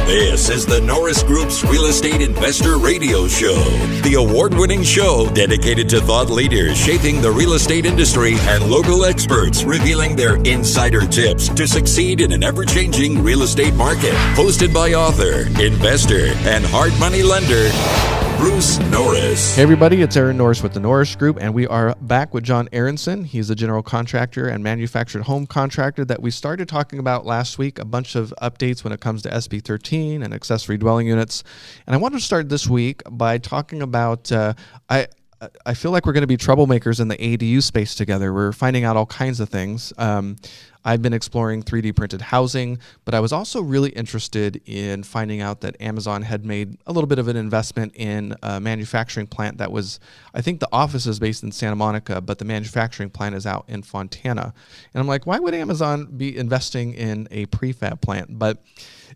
This is the Norris Group's Real Estate Investor Radio Show, the award-winning show dedicated to thought leaders shaping the real estate industry and local experts revealing their insider tips to succeed in an ever-changing real estate market. Hosted by author, investor, and hard money lender, Bruce Norris. Hey everybody, it's Aaron Norris with the Norris Group, and we are back with John Arendsen. He's a general contractor and manufactured home contractor that we started talking about last week, a bunch of updates when it comes to SB 13 and accessory dwelling units. And I want to start this week by talking about, I feel like we're going to be troublemakers in the ADU space together. We're finding out all kinds of things. I've been exploring 3D printed housing, but I was also really interested in finding out that Amazon had made a little bit of an investment in a manufacturing plant that was, I think the office is based in Santa Monica, but the manufacturing plant is out in Fontana. And I'm like, why would Amazon be investing in a prefab plant? But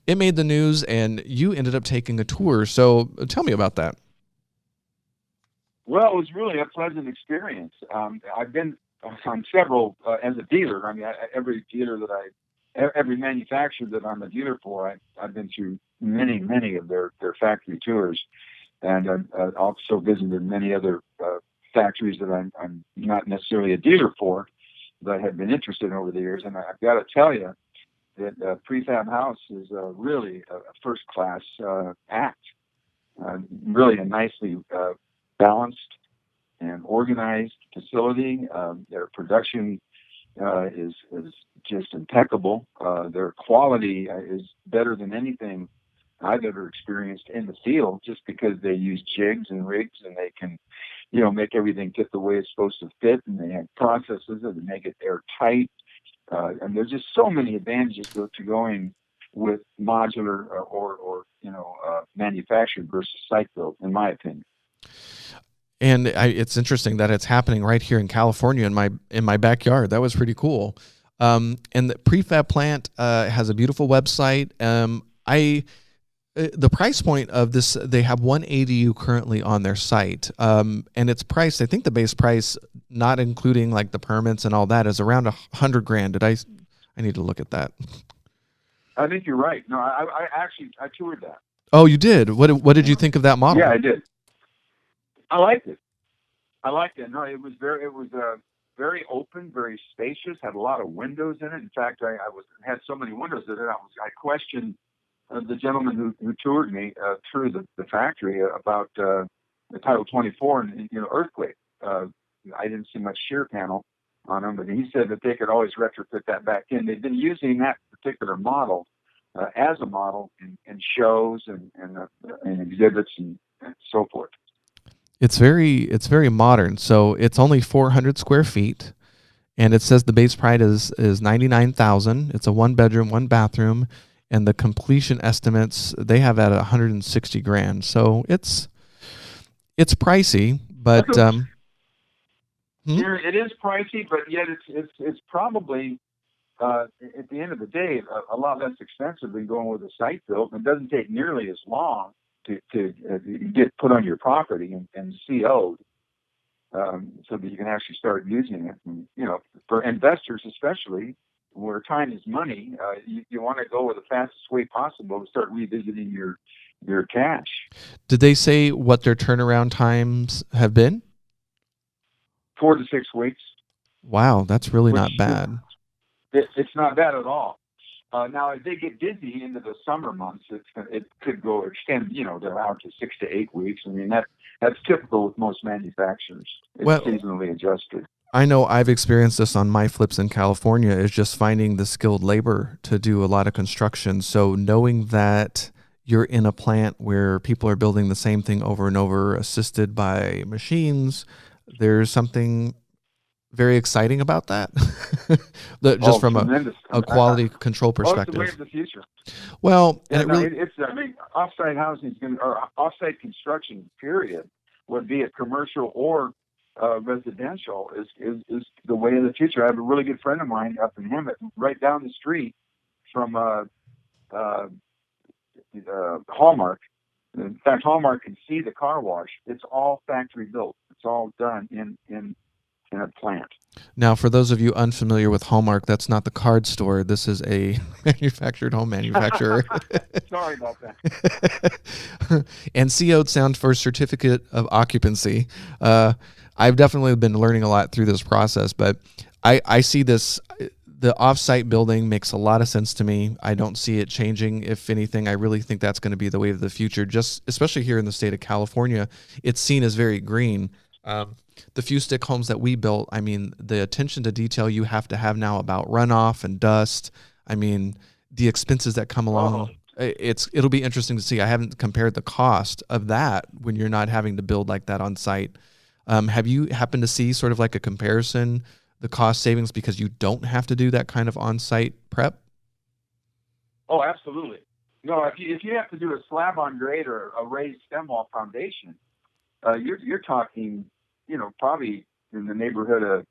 it made the news, and you ended up taking a tour. So tell me about that. Well, it was really a pleasant experience. I've been on several as a dealer. I mean, every manufacturer that I'm a dealer for, I've been through many of their factory tours, and I've also visited many other factories that I'm not necessarily a dealer for, but have been interested in over the years. And I've got to tell you that Prefab House is really a first-class act. Really a nicely balanced and organized facility. Their production is just impeccable. Their quality is better than anything I've ever experienced in the field, just because they use jigs and rigs, and they can, make everything fit the way it's supposed to fit, and they have processes that make it airtight. And there's just so many advantages to going with modular or manufactured versus site built, in my opinion. And it's interesting that it's happening right here in California in my backyard. That was pretty cool. And the prefab plant has a beautiful website. The price point of this, they have one ADU currently on their site, and it's priced. I think the base price, not including like the permits and all that, is around $100,000. I need to look at that. I think you're right. No, I actually toured that. Oh, you did? What did you think of that model? Yeah, I did. I liked it. No, it was very open, very spacious. Had a lot of windows in it. In fact, I had so many windows in it. I questioned the gentleman who toured me through the factory about the Title 24 and earthquake. I didn't see much shear panel on them, but he said that they could always retrofit that back in. They've been using that particular model as a model in shows and exhibits and so forth. It's very modern. So it's only 400 square feet, and it says the base price is $99,000. It's a 1-bedroom, 1-bathroom, and the completion estimates they have at $160,000. So it's pricey, but it is pricey, but yet it's probably at the end of the day a lot less expensive than going with a site built. It doesn't take nearly as long to get put on your property and CO'd, so that you can actually start using it. And, for investors especially, where time is money, you want to go with the fastest way possible to start revisiting your cash. Did they say what their turnaround times have been? 4 to 6 weeks. Wow, that's really not bad. It's not bad at all. Now, if they get busy into the summer months, it could extend, they're out to 6 to 8 weeks. I mean, that's typical with most manufacturers. It's seasonally adjusted. I know I've experienced this on my flips in California, is just finding the skilled labor to do a lot of construction. So knowing that you're in a plant where people are building the same thing over and over, assisted by machines, there's something very exciting about that. From a quality control perspective. Well, it's the way of the future. Well, off-site housing or off-site construction, period, would be it commercial or residential, is the way of the future. I have a really good friend of mine up in Hemet, right down the street from Hallmark. In fact, Hallmark can see the car wash. It's all factory built. It's all done in a plant. Now, for those of you unfamiliar with Hallmark, that's not the card store. This is a manufactured home manufacturer. Sorry about that. And CO'd sound for certificate of occupancy. I've definitely been learning a lot through this process, but I see this. The off-site building makes a lot of sense to me. I don't see it changing. If anything, I really think that's going to be the way of the future. Just especially here in the state of California, it's seen as very green. The few stick homes that we built, I mean, the attention to detail you have to have now about runoff and dust. I mean, the expenses that come along. It'll be interesting to see. I haven't compared the cost of that when you're not having to build like that on site. Have you happened to see sort of like a comparison, the cost savings because you don't have to do that kind of on-site prep? Oh, absolutely. No, if you have to do a slab on grade or a raised stem wall foundation, you're talking, probably in the neighborhood of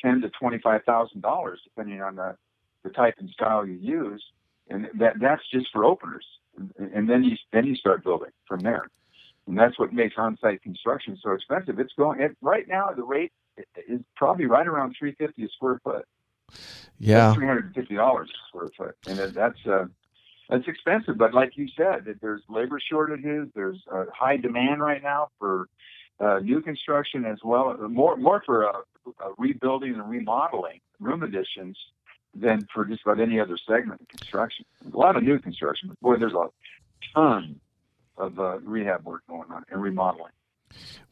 $10,000 to $25,000, depending on the type and style you use, and that's just for openers, and then you start building from there, and that's what makes on-site construction so expensive. It's right now. The rate is probably right around $350 a square foot. Yeah, $350 a square foot, and that's expensive. But like you said, that there's labor shortages. There's high demand right now for new construction as well, more for rebuilding and remodeling, room additions, than for just about any other segment of construction. A lot of new construction, but boy, there's a ton of rehab work going on and remodeling.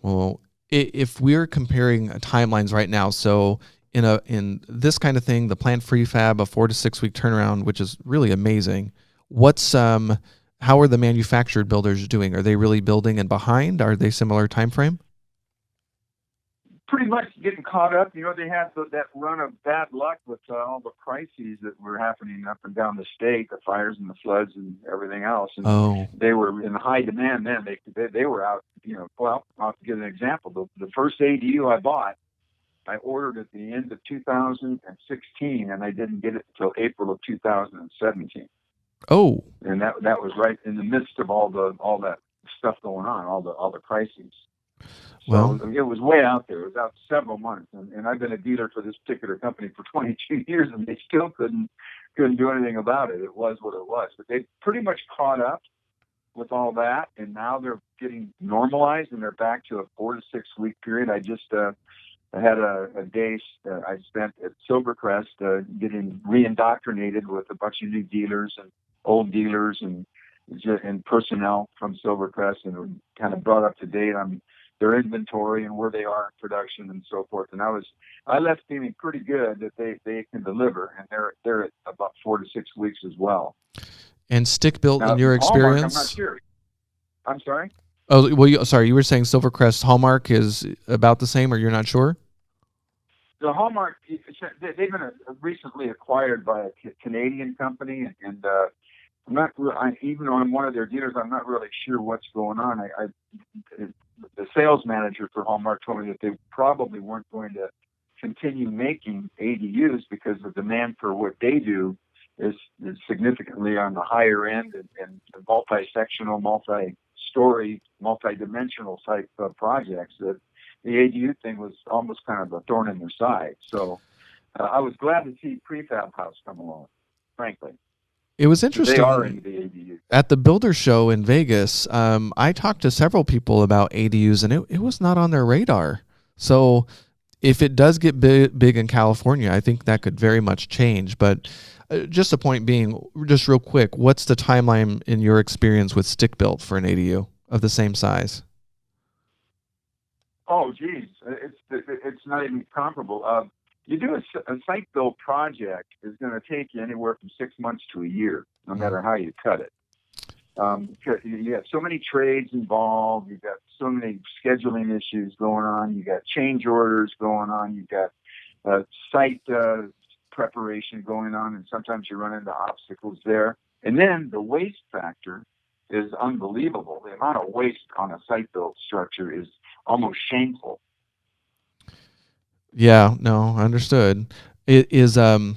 Well, if we're comparing timelines right now, so in this kind of thing, the planned prefab, a 4 to 6 week turnaround, which is really amazing. How are the manufactured builders doing? Are they really building and behind? Are they similar time frame? Pretty much getting caught up. They had that run of bad luck with all the crises that were happening up and down the state, the fires and the floods and everything else. And they were in high demand then. They were out, well, I'll give an example. The first ADU I bought, I ordered at the end of 2016, and I didn't get it until April of 2017. Oh, and that was right in the midst of all that stuff going on, all the crises. So it was way out there. It was out several months, and I've been a dealer for this particular company for 22 years, and they still couldn't do anything about it. It was what it was. But they pretty much caught up with all that, and now they're getting normalized, and they're back to a 4 to 6 week period. I just I had a day I spent at Silvercrest getting reindoctrinated with a bunch of new dealers and old dealers and personnel from Silvercrest, and kind of brought up to date on their inventory and where they are in production and so forth. And I left feeling pretty good that they can deliver, and they're at about 4 to 6 weeks as well. And stick built, in your experience? Hallmark, I'm not sure. I'm sorry? Oh, well, you were saying Silvercrest Hallmark is about the same, or you're not sure? The Hallmark, they've been recently acquired by a Canadian company, and I'm not even though I'm one of their dealers, I'm not really sure what's going on. The sales manager for Hallmark told me that they probably weren't going to continue making ADUs because the demand for what they do is significantly on the higher end and multi-sectional, multi-story, multi-dimensional type projects. That the ADU thing was almost kind of a thorn in their side. So I was glad to see Prefab House come along, frankly. It was interesting. They are into the ADU. At the Builder Show in Vegas, I talked to several people about ADUs, and it was not on their radar. So if it does get big in California, I think that could very much change. But just a point being, just real quick, what's the timeline in your experience with stick built for an ADU of the same size? Oh, geez, it's not even comparable. You do a site build project is going to take you anywhere from 6 months to a year, no matter how you cut it. You have so many trades involved. You've got so many scheduling issues going on. You got change orders going on. You got site preparation going on, and sometimes you run into obstacles there. And then the waste factor is unbelievable. The amount of waste on a site built structure is almost shameful. Yeah, no, understood. It is. I'm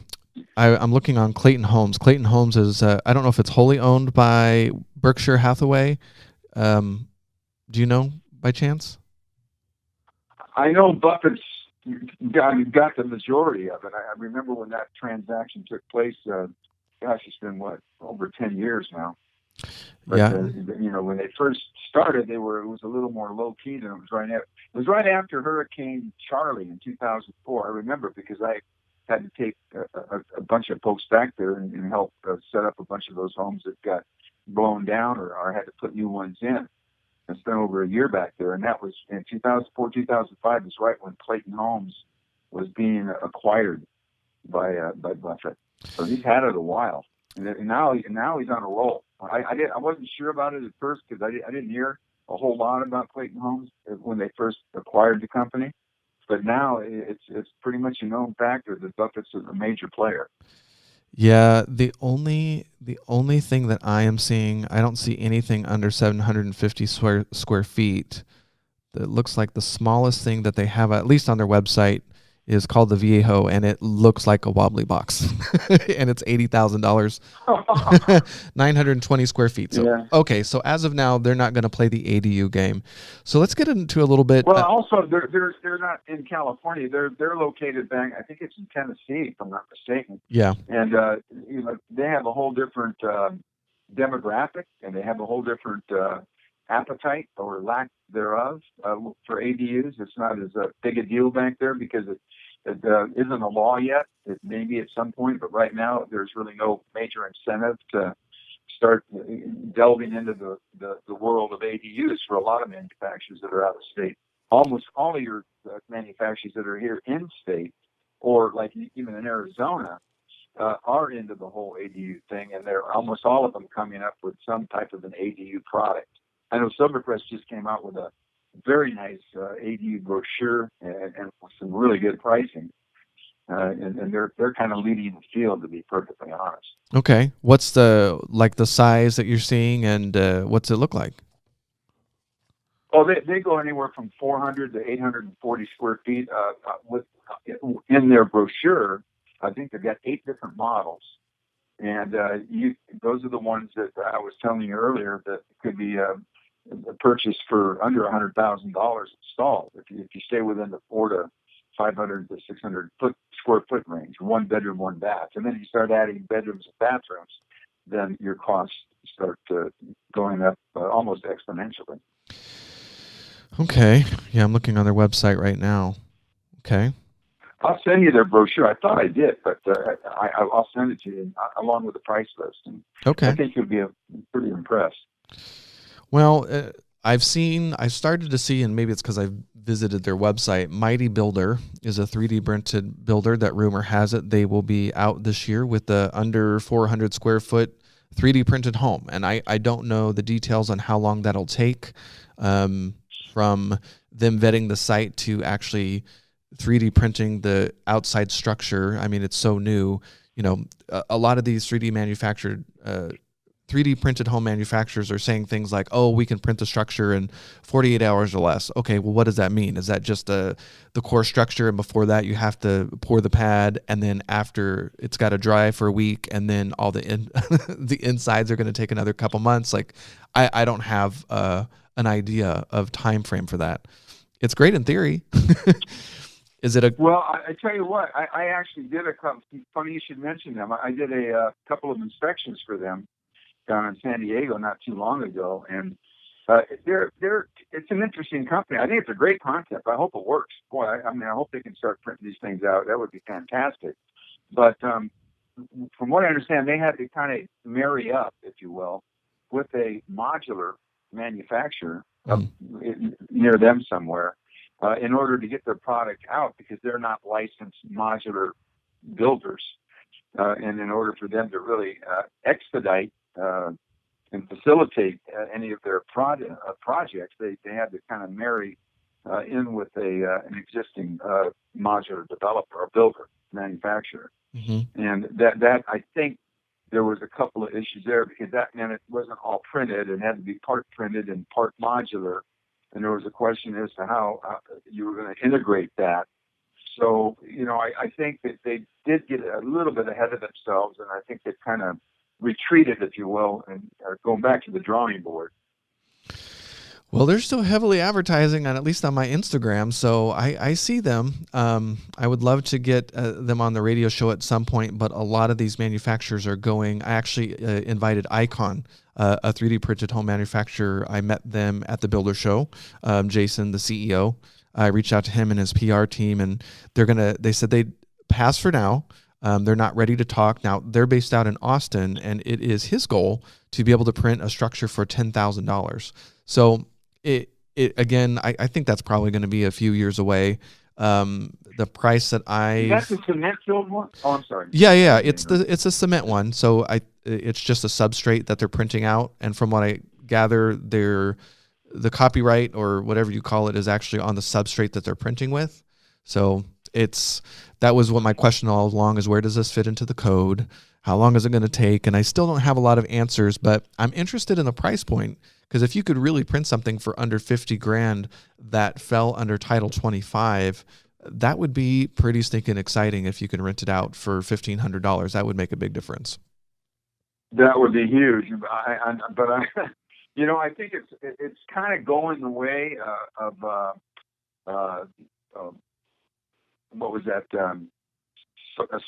looking on Clayton Homes. Clayton Homes is. I don't know if it's wholly owned by Berkshire Hathaway. Do you know by chance? I know Buffett's got the majority of it. I remember when that transaction took place. It's been over 10 years now. But Yeah. When they first started, it was a little more low key than it was right now. It was right after Hurricane Charlie in 2004. I remember because I had to take a bunch of folks back there and help set up a bunch of those homes that got blown down or had to put new ones in. I spent over a year back there, and that was in 2004, 2005. Was right when Clayton Homes was being acquired by Buffett. So he's had it a while, and now he's on a roll. I wasn't sure about it at first because I didn't hear a whole lot about Clayton Homes when they first acquired the company, but now it's pretty much a known factor that Buffett's a major player. Yeah, the only thing that I am seeing, I don't see anything under 750 square feet. That looks like the smallest thing that they have, at least on their website, is called the Viejo, and it looks like a wobbly box, and it's $80,000, 920 square feet. So Yeah. okay, so as of now, they're not going to play the ADU game. So let's get into a little bit. Well, also they're not in California. They're located back. I think it's in Tennessee, if I'm not mistaken. Yeah, and they have a whole different demographic, and they have a whole different appetite or lack thereof for ADUs. It's not as big a deal back there because it isn't a law yet. It may be at some point, but right now there's really no major incentive to start delving into the world of ADUs for a lot of manufacturers that are out of state. Almost all of your manufacturers that are here in state, or like even in Arizona, are into the whole ADU thing, and they're almost all of them coming up with some type of an ADU product. I know Silvercrest just came out with a very nice ADU brochure and with some really good pricing, and they're kind of leading the field, to be perfectly honest. okay. What's the size that you're seeing, and what's it look like? Oh, they go anywhere from 400 to 840 square feet. In their brochure, I think they've got 8 different models, and those are the ones that I was telling you earlier that could be purchased for under $100,000 installed if you stay within the 400 to 500 to 600 square foot range, 1 bedroom, 1 bath, and then you start adding bedrooms and bathrooms, then your costs start going up almost exponentially. Okay, yeah, I'm looking on their website right now. Okay. I'll send you their brochure. I thought I did, but I'll send it to you along with the price list. And Okay. I think you'll be pretty impressed. Well, I've started to see, and maybe it's because I've visited their website, Mighty Builder is a 3D printed builder that rumor has it they will be out this year with the under 400 square foot 3D printed home. And I don't know the details on how long that'll take from them vetting the site to actually 3D printing the outside structure. I mean, it's so new. A lot of these 3D printed home manufacturers are saying things like, oh, we can print the structure in 48 hours or less. Okay, well, what does that mean? Is that just the core structure, and before that you have to pour the pad, and then after it's got to dry for a week, and then all the the insides are going to take another couple months? Like, I don't have an idea of time frame for that. It's great in theory. Is it Well, I tell you what, I actually did a couple. Funny you should mention them. I did a couple of inspections for them down in San Diego not too long ago, and it's an interesting company. I think it's a great concept. I hope it works. Boy, I hope they can start printing these things out. That would be fantastic. But from what I understand, they had to kind of marry up, if you will, with a modular manufacturer near them somewhere in order to get their product out, because they're not licensed modular builders. And in order for them to really expedite and facilitate any of their projects, they had to kind of marry in with an existing modular developer or builder manufacturer. Mm-hmm. And that I think there was a couple of issues there, because that meant it wasn't all printed and had to be part printed and part modular, and there was a question as to how you were going to integrate that. So, I think that they did get a little bit ahead of themselves, and I think they kind of retreated, if you will, and are going back to the drawing board. Well, they're still heavily advertising on, at least on my Instagram, so I see them. I would love to get them on the radio show at some point, but a lot of these manufacturers are going. I actually invited Icon, a 3D printed home manufacturer. I met them at the Builder Show. Jason, the CEO, I reached out to him and his PR team, and they said they'd pass for now. They're not ready to talk. Now, they're based out in Austin, and it is his goal to be able to print a structure for $10,000. So again, I think that's probably going to be a few years away. The price that That's a cement filled one? Oh, I'm sorry. Yeah. It's a cement one. So it's just a substrate that they're printing out. And from what I gather, the copyright or whatever you call it is actually on the substrate that they're printing with. So that was what my question all along is, where does this fit into the code? How long is it going to take? And I still don't have a lot of answers, but I'm interested in the price point, because if you could really print something for under 50 grand that fell under Title 25, that would be pretty stinking exciting. If you can rent it out for $1,500, that would make a big difference. That would be huge. But I think it's kind of going the way of what was that?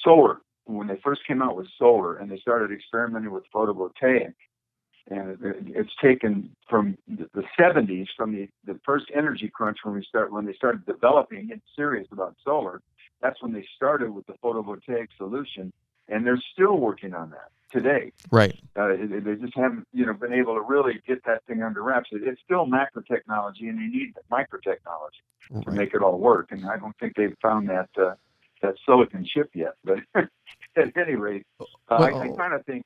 Solar. When they first came out with solar, and they started experimenting with photovoltaic, and it's taken from the 70s, from the first energy crunch when they started developing and serious about solar. That's when they started with the photovoltaic solution, and they're still working on that today. Right. They just haven't been able to really get that thing under wraps. It's still macro technology, and they need micro technology to make it all work. And I don't think they've found that silicon chip yet. But at any rate, I kind of think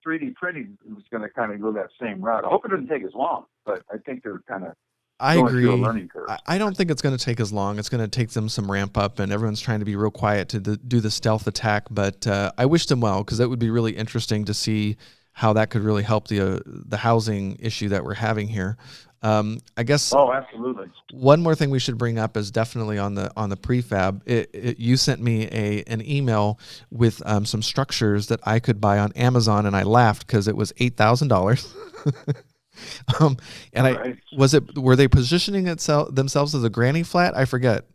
3D printing is going to kind of go that same route. I hope it doesn't take as long, but I think they're kind of going through a learning curve. I don't think it's going to take as long. It's going to take them some ramp up, and everyone's trying to be real quiet to do the stealth attack. But I wish them well, because it would be really interesting to see how that could really help the housing issue that we're having here. I guess. Oh, absolutely. One more thing we should bring up is definitely on the prefab. You sent me an email with some structures that I could buy on Amazon, and I laughed because it was $8,000. Were they positioning themselves as a granny flat? I forget.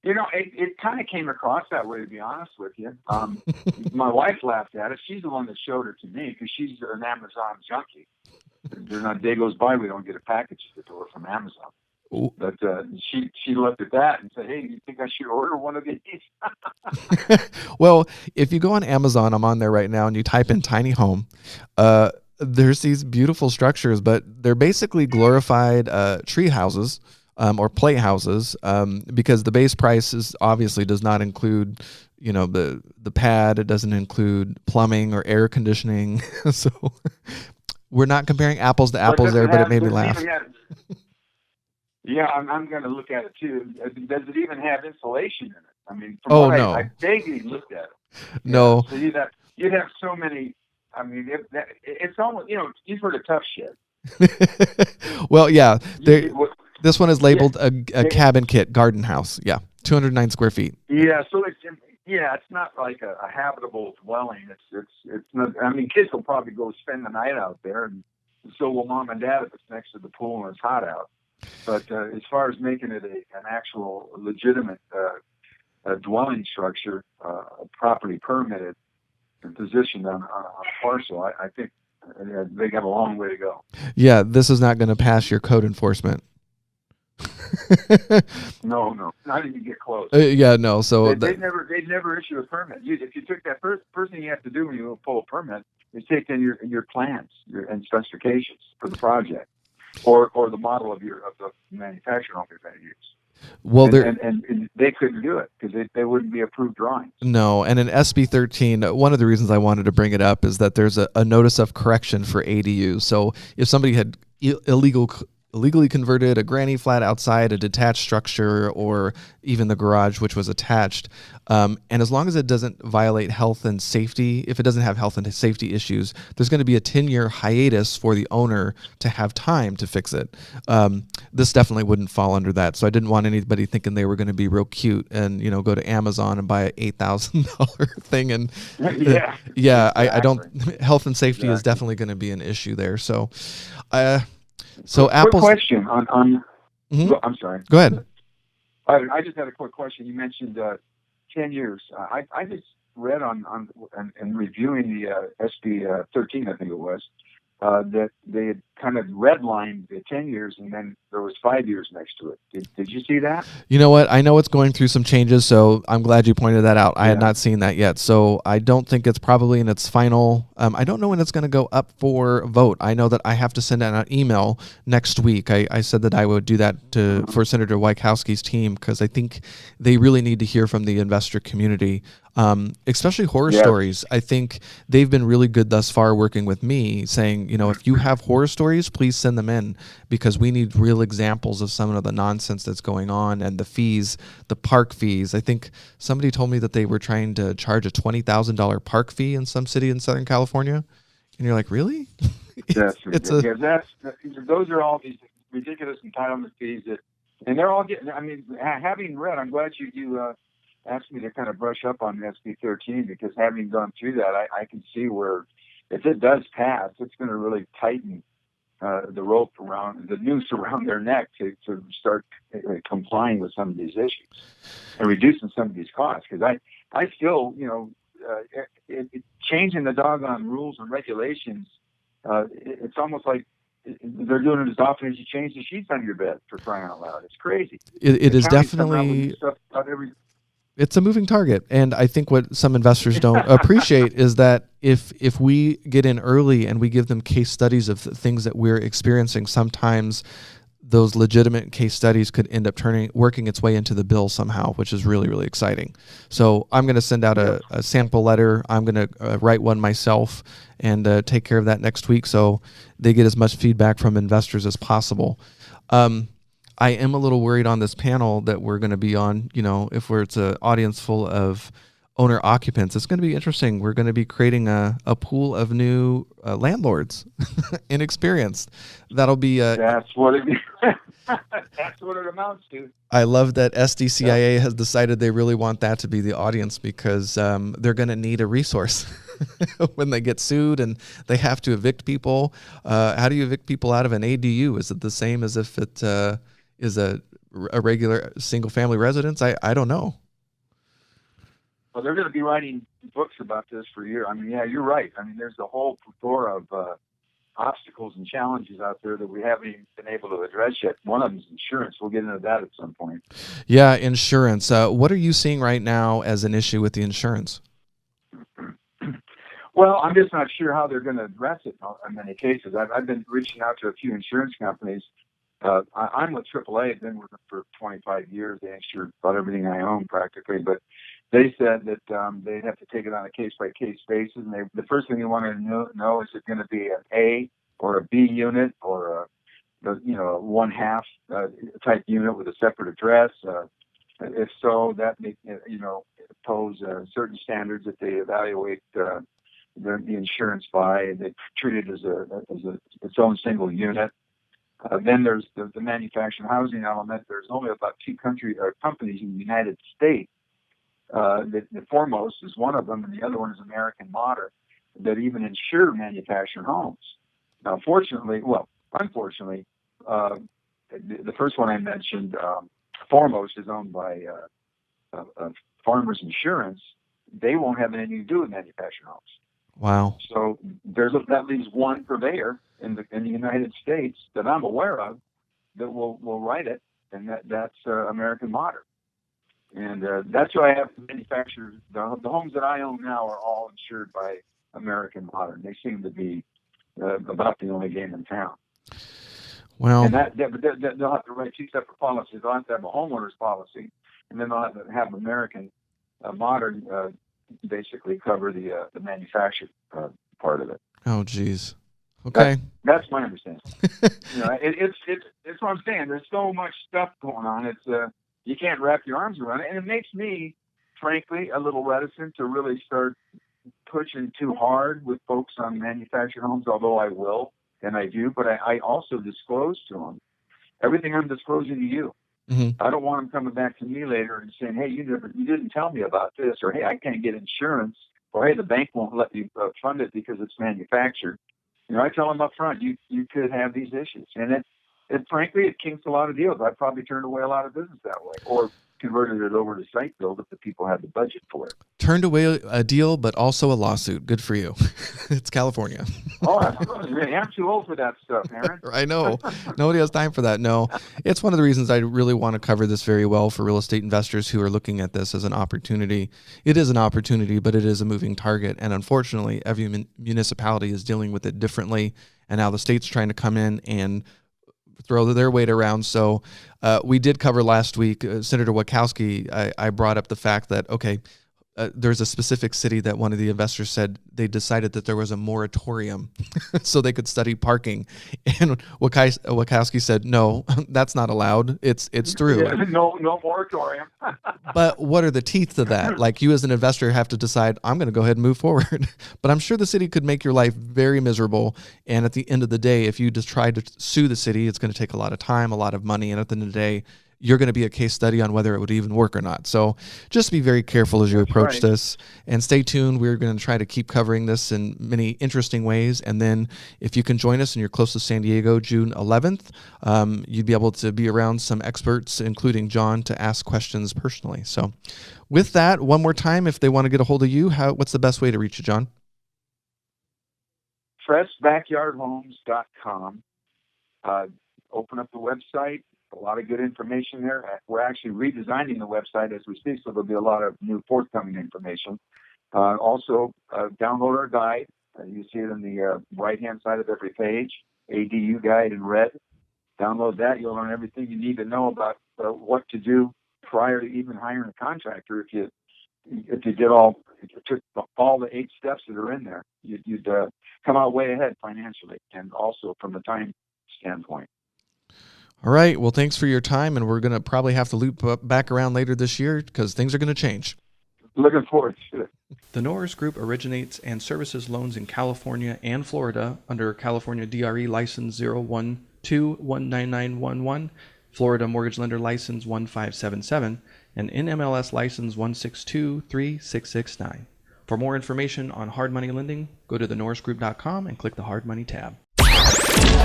It kind of came across that way, to be honest with you. My wife laughed at it. She's the one that showed it to me, because she's an Amazon junkie. There's not a day goes by we don't get a package at the door from Amazon. But she looked at that and said, "Hey, do you think I should order one of these?" Well, if you go on Amazon, I'm on there right now, and you type in tiny home, there's these beautiful structures, but they're basically glorified tree houses or play houses, because the base price obviously does not include the pad. It doesn't include plumbing or air conditioning. So we're not comparing apples to apples there, but it made me laugh. Yeah, I'm going to look at it too. Does it even have insulation in it? I mean, no. I vaguely looked at it. No. So you'd have so many. I mean, it's almost you've heard of tough shit. Well, yeah. This one is labeled a cabin kit garden house. Yeah, 209 square feet. Yeah, so it's not like a habitable dwelling. It's not. I mean, kids will probably go spend the night out there, and so will mom and dad if it's next to the pool and it's hot out. But as far as making it an actual legitimate dwelling structure, properly permitted and positioned on a parcel, I think they got a long way to go. Yeah, this is not going to pass your code enforcement. No, not even get close. Yeah, no. So they'd never issue a permit. If you took that first thing you have to do when you pull a permit is take in your plans and specifications for the project, or the model of the manufacturing home you're going to use. Well, and they couldn't do it because they wouldn't be approved drawings. No, and in SB 13, one of the reasons I wanted to bring it up is that there's a notice of correction for ADUs. So if somebody had illegally converted a granny flat outside a detached structure, or even the garage which was attached, and as long as it doesn't violate health and safety, if it doesn't have health and safety issues, there's going to be a 10-year hiatus for the owner to have time to fix it. This definitely wouldn't fall under that, so I didn't want anybody thinking they were going to be real cute and go to Amazon and buy an $8,000 thing. And yeah, exactly. I don't. Health and safety is definitely going to be an issue there. So So Quick Apple's. question on Mhm. I'm sorry. Go ahead. I just had a quick question. You mentioned 10 years. I just read on and reviewing the SB 13, I think it was, that they had kind of redlined the 10 years, and then there was 5 years next to it. Did you see that? You know what? I know it's going through some changes, so I'm glad you pointed that out. I had Yeah. not seen that yet, so I don't think it's probably in its final. I don't know when it's going to go up for vote. I know that I have to send out an email next week. I said that I would do that for Senator Wajkowski's team because I think they really need to hear from the investor community, especially horror Yes. stories. I think they've been really good thus far working with me, saying, if you have horror stories, please send them in because we need real examples of some of the nonsense that's going on and the fees, the park fees. I think somebody told me that they were trying to charge a $20,000 park fee in some city in Southern California. And you're like, really? Those are all these ridiculous entitlement fees and they're all getting. I mean, having read, I'm glad you asked me to kind of brush up on SB 13 because having gone through that, I can see where if it does pass, it's going to really tighten the rope around the noose around their neck to start complying with some of these issues and reducing some of these costs. Because I still, changing the doggone rules and regulations, it's almost like they're doing it as often as you change the sheets on your bed, for crying out loud. It's crazy. It is definitely. It's a moving target, and I think what some investors don't appreciate is that if we get in early and we give them case studies of the things that we're experiencing, sometimes those legitimate case studies could end up working its way into the bill somehow, which is really, really exciting. So I'm going to send out a sample letter. I'm going to write one myself and take care of that next week so they get as much feedback from investors as possible. I am a little worried on this panel that we're going to be on, if it's an audience full of owner occupants. It's going to be interesting. We're going to be creating a pool of new landlords, inexperienced. That'll be that's what it that's what it amounts to. I love that SDCIA has decided they really want that to be the audience because they're going to need a resource when they get sued and they have to evict people. How do you evict people out of an ADU? Is it the same as if it is a regular single-family residence? I don't know. Well, they're going to be writing books about this for years. I mean, yeah, you're right. I mean, there's a whole plethora of obstacles and challenges out there that we haven't even been able to address yet. One of them is insurance. We'll get into that at some point. Yeah, insurance. What are you seeing right now as an issue with the insurance? Well, I'm just not sure how they're going to address it in many cases. I've been reaching out to a few insurance companies. I'm with AAA. I've been with them for 25 years. They insure about everything I own practically. But they said that they'd have to take it on a case-by-case basis. And the first thing they wanted to know is it going to be an A or a B unit or a one-half type unit with a separate address. If so, that may pose certain standards that they evaluate the insurance by. They treat it as its own single unit. Then there's the manufactured housing element. There's only about two companies in the United States. The Foremost is one of them, and the other one is American Modern, that even insure manufactured homes. Now, unfortunately, the first one I mentioned, Foremost, is owned by Farmers Insurance. They won't have anything to do with manufactured homes. Wow. So that leaves one purveyor in the United States that I'm aware of that will write it, and that's American Modern. And that's why I have manufacturers. The homes that I own now are all insured by American Modern. They seem to be about the only game in town. Well, and they'll have to write two separate policies. They'll have to have a homeowner's policy, and then they'll have to have American Modern basically cover the manufactured part of it. Oh, geez. Okay. That's my understanding. It's what I'm saying. There's so much stuff going on. It's you can't wrap your arms around it, and it makes me, frankly, a little reticent to really start pushing too hard with folks on manufactured homes. Although I will, and I do, but I also disclose to them everything I'm disclosing to you. Mm-hmm. I don't want them coming back to me later and saying, "Hey, you didn't tell me about this," or "Hey, I can't get insurance," or "Hey, the bank won't let you fund it because it's manufactured." I tell them up front, you could have these issues. And frankly, it kinks a lot of deals. I've probably turned away a lot of business that way, or converted it over to site build if the people had the budget for it. Turned away a deal, but also a lawsuit. Good for you. It's California. I'm too old for that stuff, Aaron. I know. Nobody has time for that. No, it's one of the reasons I really want to cover this very well for real estate investors who are looking at this as an opportunity. It is an opportunity, but it is a moving target. And unfortunately, every municipality is dealing with it differently. And now the state's trying to come in and throw their weight around. So we did cover last week, Senator Wachowski, I brought up the fact that, okay, there's a specific city that one of the investors said they decided that there was a moratorium so they could study parking. And Wachowski said, no, that's not allowed. It's through. Yeah, no moratorium. But what are the teeth to that? Like, you as an investor have to decide, I'm going to go ahead and move forward. But I'm sure the city could make your life very miserable. And at the end of the day, if you just try to sue the city, it's going to take a lot of time, a lot of money. And at the end of the day, you're going to be a case study on whether it would even work or not. So just be very careful as you approach this, and stay tuned. We're going to try to keep covering this in many interesting ways. And then if you can join us and you're close to San Diego, June 11th, you'd be able to be around some experts, including John, to ask questions personally. So with that, one more time, if they want to get a hold of you, what's the best way to reach you, John? FreshBackyardHomes.com. Open up the website. A lot of good information there. We're actually redesigning the website as we speak, so there'll be a lot of new forthcoming information. Also, download our guide. You see it on the right-hand side of every page, ADU guide in red. Download that. You'll learn everything you need to know about what to do prior to even hiring a contractor. If you took all the 8 steps that are in there, you'd come out way ahead financially and also from the time standpoint. All right. Well, thanks for your time, and we're going to probably have to loop back around later this year because things are going to change. Looking forward to it. The Norris Group originates and services loans in California and Florida under California DRE License 012-19911, Florida Mortgage Lender License 1577, and NMLS License 1623669. For more information on hard money lending, go to thenorrisgroup.com and click the Hard Money tab.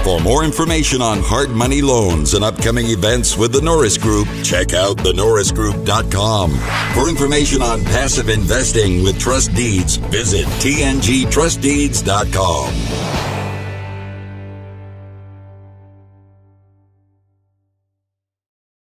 For more information on hard money loans and upcoming events with the Norris Group, check out thenorrisgroup.com. For information on passive investing with trust deeds, visit tngtrustdeeds.com.